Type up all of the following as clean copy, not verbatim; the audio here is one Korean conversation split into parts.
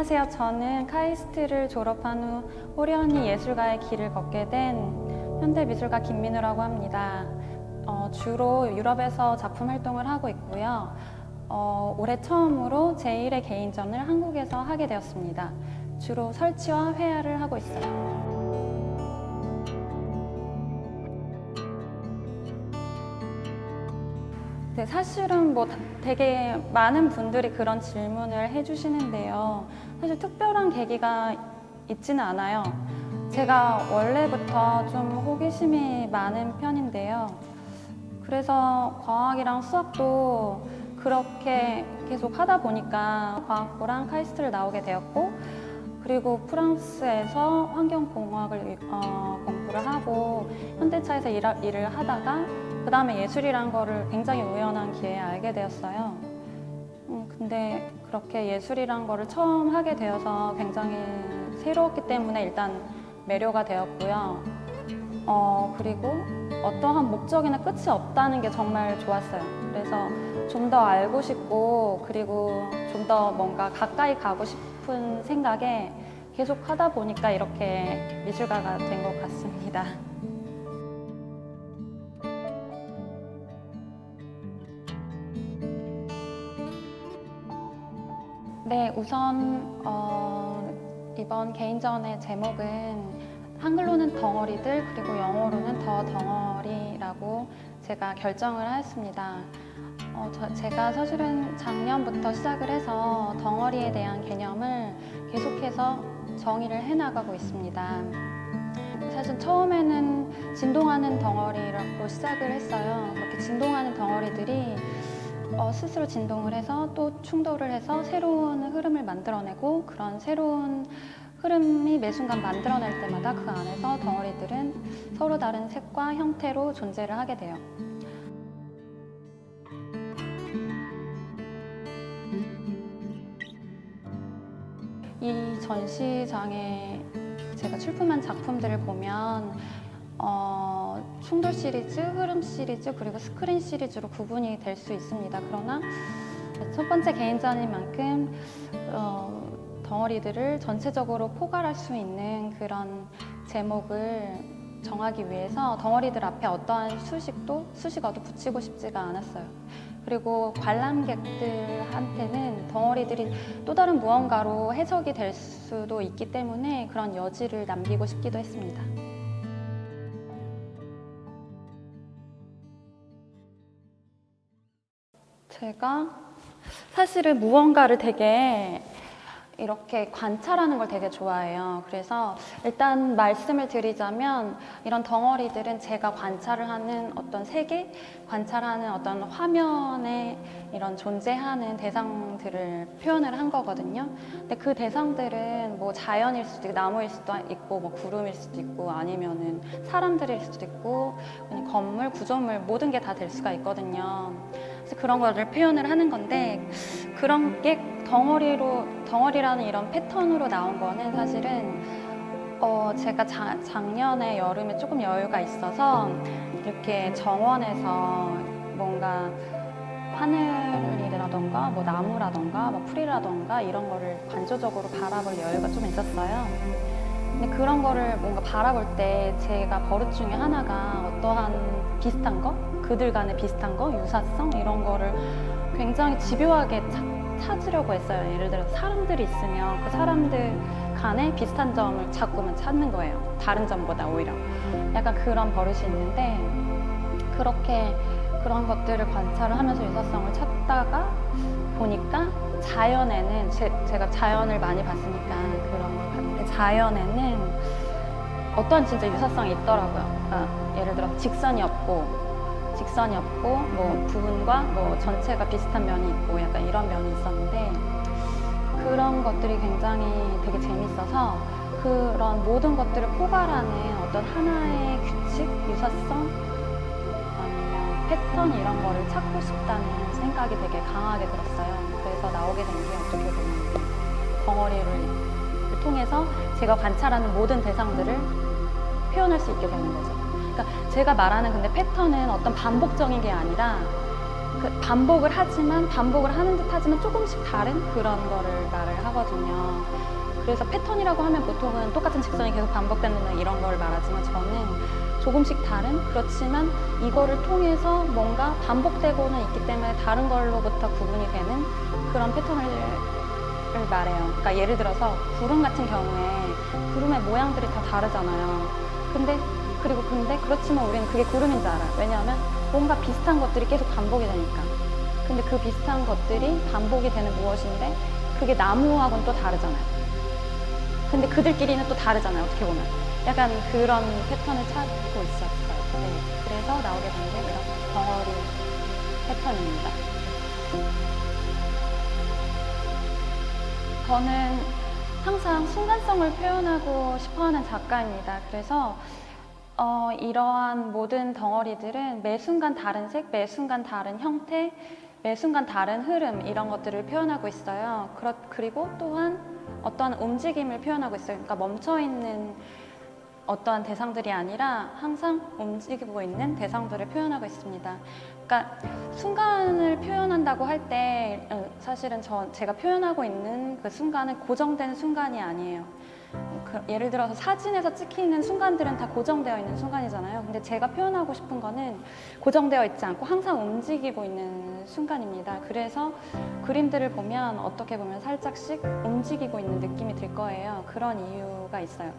안녕하세요. 저는 카이스트를 졸업한 후 호련히 예술가의 길을 걷게 된 현대미술가 김민우라고 합니다. 주로 유럽에서 작품 활동을 하고 있고요. 올해 처음으로 제1의 개인전을 한국에서 하게 되었습니다. 주로 설치와 회화를 하고 있어요. 네, 사실은 뭐 되게 많은 분들이 그런 질문을 해주시는데요. 사실 특별한 계기가 있지는 않아요. 제가 원래부터 좀 호기심이 많은 편인데요. 그래서 과학이랑 수학도 그렇게 계속 하다 보니까 과학부랑 카이스트를 나오게 되었고, 그리고 프랑스에서 환경공학을 공부를 하고 현대차에서 일을 하다가 그 다음에 예술이란 거를 굉장히 우연한 기회에 알게 되었어요. 근데 그렇게 예술이란 거를 처음 하게 되어서 굉장히 새로웠기 때문에 일단 매료가 되었고요. 그리고 어떠한 목적이나 끝이 없다는 게 정말 좋았어요. 그래서 좀 더 알고 싶고, 그리고 좀 더 뭔가 가까이 가고 싶은 생각에 계속 하다 보니까 이렇게 미술가가 된 것 같습니다. 네, 우선 이번 개인전의 제목은 한글로는 덩어리들, 그리고 영어로는 더 덩어리라고 제가 결정을 하였습니다. 제가 사실은 작년부터 시작을 해서 덩어리에 대한 개념을 계속해서 정의를 해나가고 있습니다. 사실 처음에는 진동하는 덩어리라고 시작을 했어요. 그렇게 진동하는 덩어리들이 스스로 진동을 해서 또 충돌을 해서 새로운 흐름을 만들어내고, 그런 새로운 흐름이 매 순간 만들어낼 때마다 그 안에서 덩어리들은 서로 다른 색과 형태로 존재를 하게 돼요. 이 전시장에 제가 출품한 작품들을 보면 충돌 시리즈, 흐름 시리즈, 그리고 스크린 시리즈로 구분이 될 수 있습니다. 그러나 첫 번째 개인전인 만큼 덩어리들을 전체적으로 포괄할 수 있는 그런 제목을 정하기 위해서 덩어리들 앞에 어떠한 수식어도 붙이고 싶지가 않았어요. 그리고 관람객들한테는 덩어리들이 또 다른 무언가로 해석이 될 수도 있기 때문에 그런 여지를 남기고 싶기도 했습니다. 제가 사실은 무언가를 되게 이렇게 관찰하는 걸 되게 좋아해요. 그래서 일단 말씀을 드리자면, 이런 덩어리들은 제가 관찰을 하는 어떤 세계, 관찰하는 어떤 화면에 이런 존재하는 대상들을 표현을 한 거거든요. 근데 그 대상들은 뭐 자연일 수도 있고, 나무일 수도 있고, 뭐 구름일 수도 있고, 아니면은 사람들일 수도 있고, 그냥 건물, 구조물, 모든 게 다 될 수가 있거든요. 그래서 그런 거를 표현을 하는 건데, 그런 게 덩어리라는 이런 패턴으로 나온 거는 사실은 제가 작년에 여름에 조금 여유가 있어서 이렇게 정원에서 뭔가 하늘이라던가 뭐 나무라던가 뭐 풀이라던가 이런 거를 관조적으로 바라볼 여유가 좀 있었어요. 근데 그런 거를 뭔가 바라볼 때 제가 버릇 중에 하나가 어떠한 비슷한 거? 그들 간의 비슷한 거? 유사성? 이런 거를 굉장히 집요하게 찾으려고 했어요. 예를 들어서 사람들이 있으면 그 사람들 간의 비슷한 점을 자꾸만 찾는 거예요. 다른 점보다 오히려. 약간 그런 버릇이 있는데, 그렇게 그런 것들을 관찰을 하면서 유사성을 찾다가 보니까 자연에는 제가 자연을 많이 봤으니까 그런 걸 봤는데, 자연에는 어떠한 진짜 유사성이 있더라고요. 그러니까 예를 들어 직선이 없고 뭐 부분과 뭐 전체가 비슷한 면이 있고 약간 이런 면이 있었는데, 그런 것들이 굉장히 되게 재밌어서 그런 모든 것들을 포괄하는 어떤 하나의 규칙, 유사성, 아니면 패턴 이런 거를 찾고 싶다는 생각이 되게 강하게 들었어요. 그래서 나오게 된 게 어떻게 보면 덩어리를 통해서 제가 관찰하는 모든 대상들을 표현할 수 있게 되는 거죠. 그러니까 제가 말하는 근데 패턴은 어떤 반복적인 게 아니라 반복을 하는 듯 하지만 조금씩 다른 그런 거를 말을 하거든요. 그래서 패턴이라고 하면 보통은 똑같은 직선이 계속 반복된다는 이런 걸 말하지만 저는 조금씩 다른, 그렇지만 이거를 통해서 뭔가 반복되고는 있기 때문에 다른 걸로부터 구분이 되는 그런 패턴을 말해요. 그러니까 예를 들어서 구름 같은 경우에 구름의 모양들이 다 다르잖아요. 근데 그렇지만 우리는 그게 구름인 줄 알아요. 왜냐하면 뭔가 비슷한 것들이 계속 반복이 되니까. 근데 그 비슷한 것들이 반복이 되는 무엇인데 그게 나무하고는 또 다르잖아요. 근데 그들끼리는 또 다르잖아요. 어떻게 보면 약간 그런 패턴을 찾고 있었어요. 네, 그래서 나오게 된 게 이런 덩어리 패턴입니다. 저는 항상 순간성을 표현하고 싶어하는 작가입니다. 그래서 이러한 모든 덩어리들은 매 순간 다른 색, 매 순간 다른 형태, 매 순간 다른 흐름, 이런 것들을 표현하고 있어요. 그리고 또한 어떠한 움직임을 표현하고 있어요. 그러니까 멈춰있는 어떠한 대상들이 아니라 항상 움직이고 있는 대상들을 표현하고 있습니다. 그러니까 순간을 표현한다고 할 때 사실은 제가 표현하고 있는 그 순간은 고정된 순간이 아니에요. 예를 들어서 사진에서 찍히는 순간들은 다 고정되어 있는 순간이잖아요. 근데 제가 표현하고 싶은 거는 고정되어 있지 않고 항상 움직이고 있는 순간입니다. 그래서 그림들을 보면 어떻게 보면 살짝씩 움직이고 있는 느낌이 들 거예요. 그런 이유가 있어요.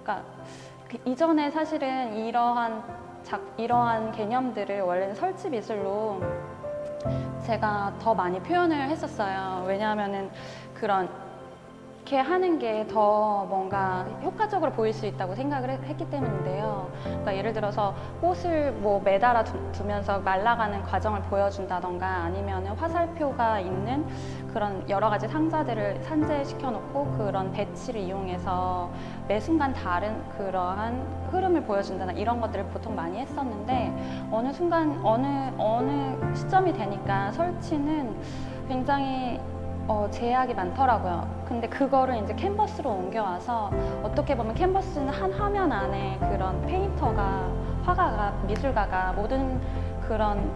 그러니까 이전에 사실은 이러한 개념들을 원래는 설치 미술로 제가 더 많이 표현을 했었어요. 왜냐하면은 이렇게 하는 게 더 뭔가 효과적으로 보일 수 있다고 생각을 했기 때문인데요. 그러니까 예를 들어서 꽃을 매달아 두면서 말라가는 과정을 보여준다던가 아니면 화살표가 있는 그런 여러 가지 상자들을 산재시켜 놓고 그런 배치를 이용해서 매 순간 다른 그러한 흐름을 보여준다나 이런 것들을 보통 많이 했었는데 어느 순간 어느 시점이 되니까 설치는 굉장히 제약이 많더라고요. 근데 그거를 이제 캔버스로 옮겨와서 어떻게 보면 캔버스는 한 화면 안에 그런 페인터가, 화가가, 미술가가 모든 그런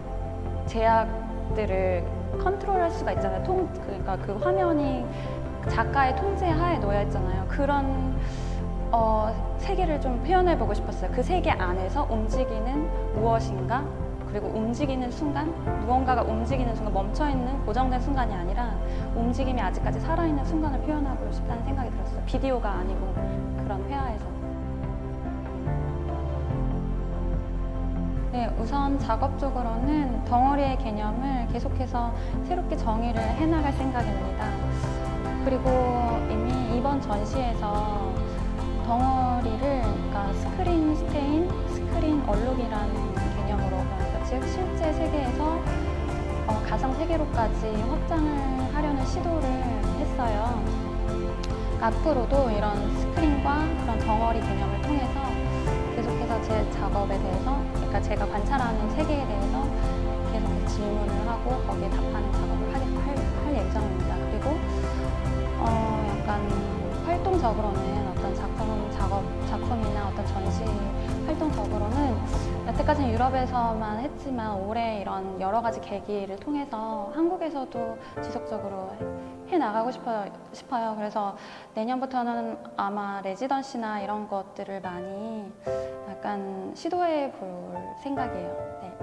제약들을 컨트롤할 수가 있잖아요. 그러니까 그 화면이 작가의 통제 하에 놓여 있잖아요. 그런 세계를 좀 표현해보고 싶었어요. 그 세계 안에서 움직이는 무엇인가, 그리고 움직이는 순간, 무언가가 움직이는 순간, 멈춰있는 고정된 순간이 아니라 움직임이 아직까지 살아있는 순간을 표현하고 싶다는 생각이 들었어요. 비디오가 아니고 그런 회화에서. 네, 우선 작업적으로는 덩어리의 개념을 계속해서 새롭게 정의를 해나갈 생각입니다. 그리고 이미 이번 전시에서 덩어리를 그러니까 스크린 스테인, 스크린 얼룩이라는 개념으로, 즉 실제 세계에서 가상 세계로까지 확장을 하려는 시도를 했어요. 그러니까 앞으로도 이런 스크린과 그런 덩어리 개념을 통해서 계속해서 제 작업에 대해서, 그러니까 제가 관찰하는 세계에 대해서 계속 질문을 하고 거기에 답하는 작업을 할 예정입니다. 그리고 약간 활동적으로는 어떤 작품이나 어떤 전시 활동적으로는 여태까지는 유럽에서만 했지만 올해 이런 여러 가지 계기를 통해서 한국에서도 지속적으로 해나가고 싶어요. 그래서 내년부터는 아마 레지던시나 이런 것들을 많이 약간 시도해 볼 생각이에요. 네.